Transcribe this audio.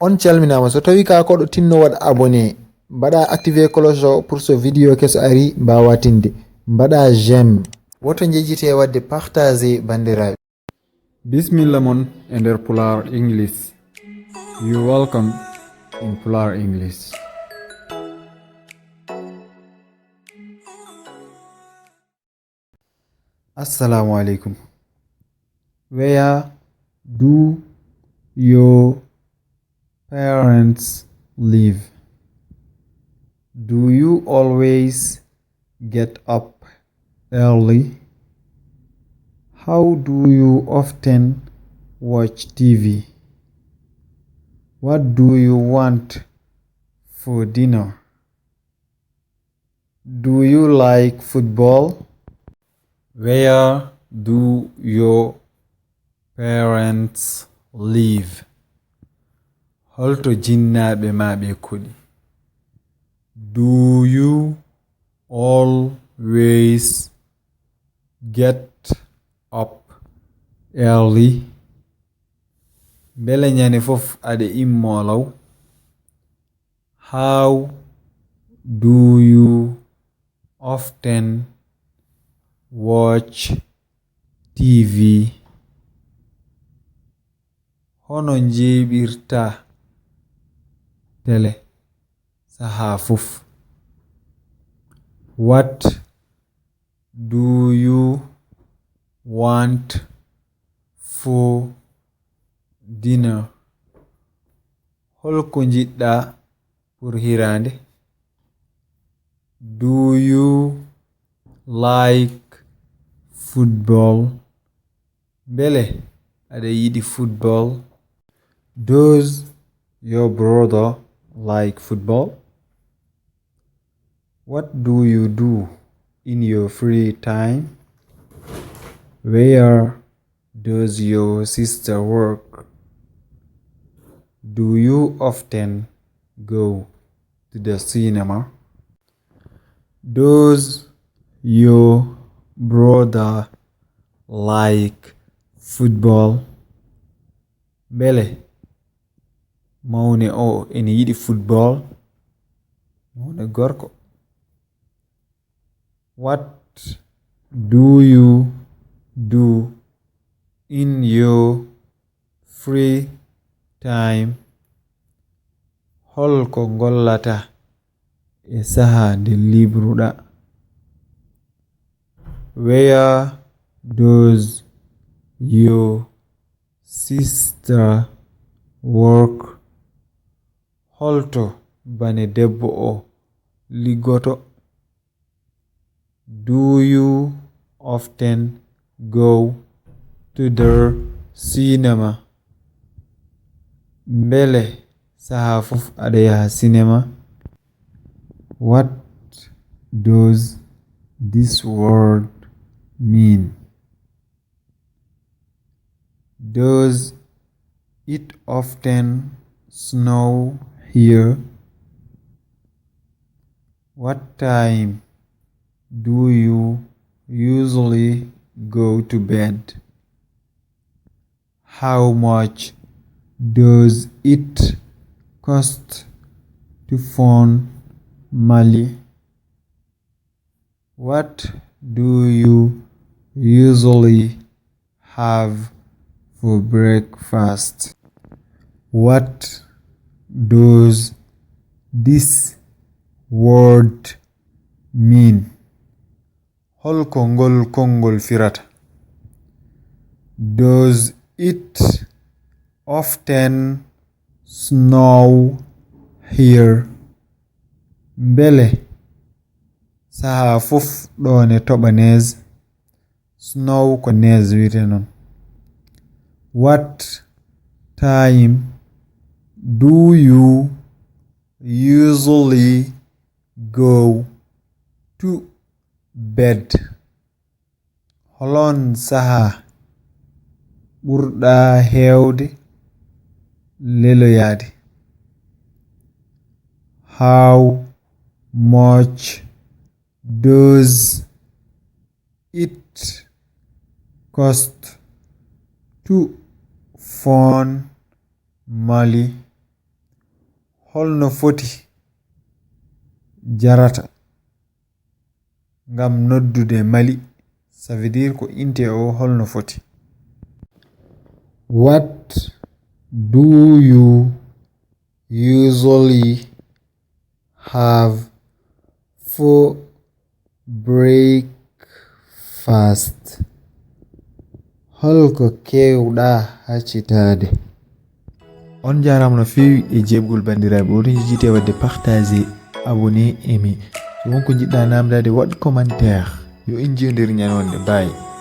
On calminama so tawi ka koɗo tinno waɗa abonné mbaɗa activer cloche o pour so vidéo keso ari mbawa tinde mbaɗa j'aime woto jejjite wadde partager bandiraɓe. Bismillah mon e nder Pular English. You welcome in Pular English. Assalamu alaikum. Where do your parents live? Do you always get up early? How do you often watch TV? What do you want for dinner? Do you like football? Where do your parents live? Holto jinnaɓe ma ɓe koɗi? Do you always get up early? Bele nyane fof ade immolaw. How do you often watch TV? Hono njebirta tele saha fof. What do you want for dinner? Holko njidɗa pour hirande? Do you like football? Bele ade yidi football? Does your brother like football? What do you do in your free time? Where does your sister work? Do you often go to the cinema? Does your brother like football? Bele maune o ene yidi football? Maune gorko. What do you do in your free time? Holko ngollata e saha nde libruɗa? Where does your sister work? Holto bane debbo o ligoto? Do you often go to the cinema? Bele saha fof ada yaha cinema? What does this word mean? Does it often snow here? What time do you usually go to bed? How much does it cost to phone Mali? What do you usually have for breakfast? What does this word mean? Holko ngol kongol firata? Does it often snow here? Bele saha fof ɗo ne toɓa neige. Snow ko neige wiyete non. What time do you usually go to bed? Holon saha ɓurɗa hewde leloyade? How much does it cost to phone Mali? holno foti jarata ngam noddude Mali. Ça veut dire ko inte o holno foti. What do you usually have for breakfast? Holko kewɗa haccitade. On jarama no fewi e jebgol bandiraɓe. Oɗon jejjite wadde partager, abonné, aimer. So wonko jiɗɗa namdade waɗ commentaire. Yo en jewdir ñanonde. Bye.